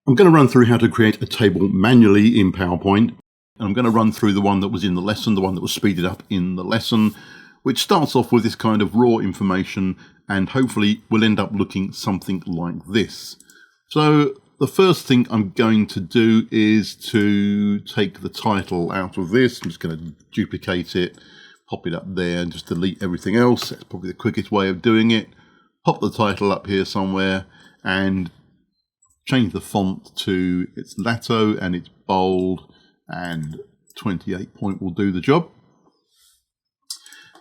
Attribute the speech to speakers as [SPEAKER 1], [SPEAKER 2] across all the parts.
[SPEAKER 1] I'm going to run through how to create a table manually in PowerPoint. And I'm going to run through the one that was in the lesson, the one that was speeded up in the lesson, which starts off with this kind of raw information and hopefully will end up looking something like this. So the first thing I'm going to do is to take the title out of this. I'm just going to duplicate it, pop it up there and just delete everything else. That's probably the quickest way of doing it. Pop the title up here somewhere and change the font to its Lato and it's bold, and 28 point will do the job.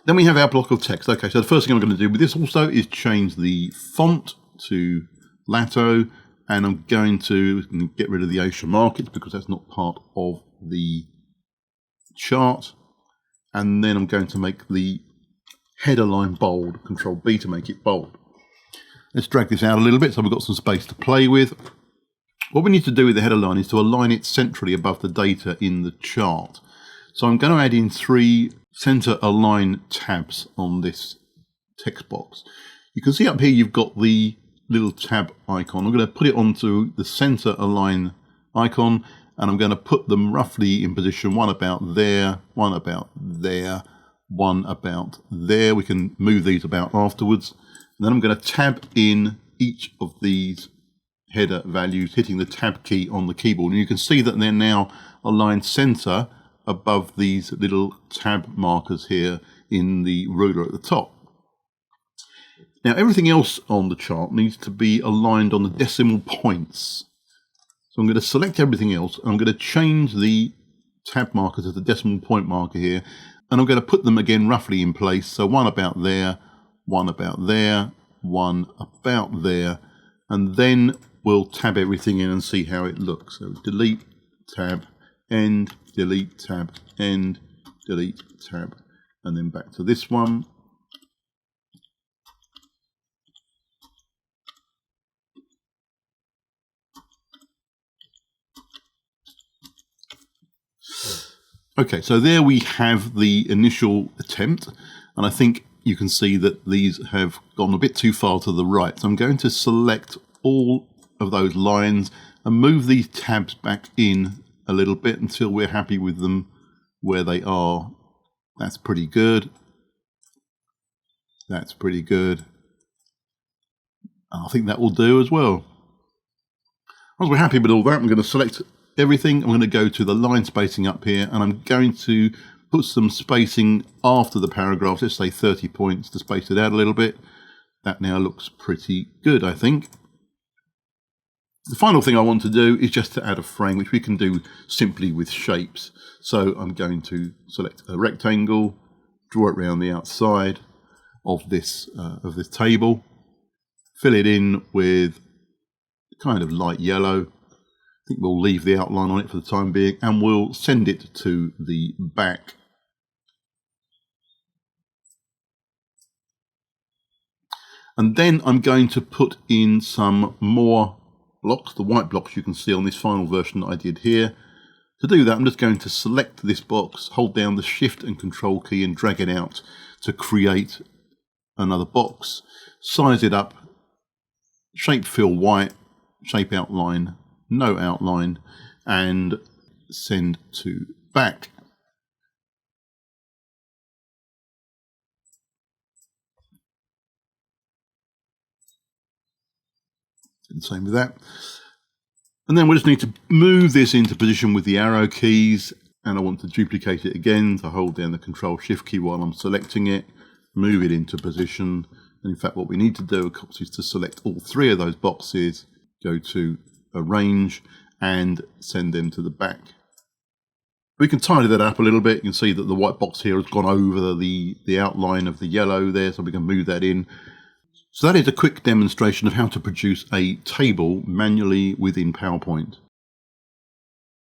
[SPEAKER 1] Then we have our block of text. Okay, so the first thing I'm going to do with this also is change the font to Lato, and I'm going to get rid of the Asian markets because that's not part of the chart. And then I'm going to make the header line bold, Control B to make it bold. Let's drag this out a little bit so we've got some space to play with. What we need to do with the header line is to align it centrally above the data in the chart. So I'm going to add in 3 center align tabs on this text box. You can see up here you've got the little tab icon. I'm going to put it onto the center align icon, and I'm going to put them roughly in position, one about there, one about there, one about there. We can move these about afterwards. And then I'm going to tab in each of these header values, hitting the tab key on the keyboard. And you can see that they're now aligned center above these little tab markers here in the ruler at the top. Now everything else on the chart needs to be aligned on the decimal points. So I'm going to select everything else and I'm going to change the tab marker to the decimal point marker here, and I'm going to put them again roughly in place. So one about there, one about there, one about there, and then we'll tab everything in and see how it looks. So delete, tab, end, delete, tab, end, delete, tab, and then back to this one. Okay, so there we have the initial attempt, and I think you can see that these have gone a bit too far to the right. So I'm going to select all of those lines and move these tabs back in a little bit until we're happy with them where they are. That's pretty good. That's pretty good. And I think that will do as well. Once we're happy with all that, I'm going to select everything. I'm going to go to the line spacing up here, and I'm going to put some spacing after the paragraph. Let's say 30 points to space it out a little bit. That now looks pretty good, I think. The final thing I want to do is just to add a frame, which we can do simply with shapes. So I'm going to select a rectangle, draw it around the outside of this table, fill it in with kind of light yellow. I think we'll leave the outline on it for the time being, and we'll send it to the back. And then I'm going to put in some more blocks, the white blocks you can see on this final version that I did here. To do that, I'm just going to select this box, hold down the Shift and Control key and drag it out to create another box. Size it up, shape fill white, shape outline, no outline, and send to back. And same with that. And then we just need to move this into position with the arrow keys, and I want to duplicate it again to hold down the Control Shift key while I'm selecting it, move it into position. And in fact, what we need to do, of course, is to select all 3 of those boxes, go to Arrange, and send them to the back. We can tidy that up a little bit. You can see that the white box here has gone over the outline of the yellow there, so we can move that in. So that is a quick demonstration of how to produce a table manually within PowerPoint.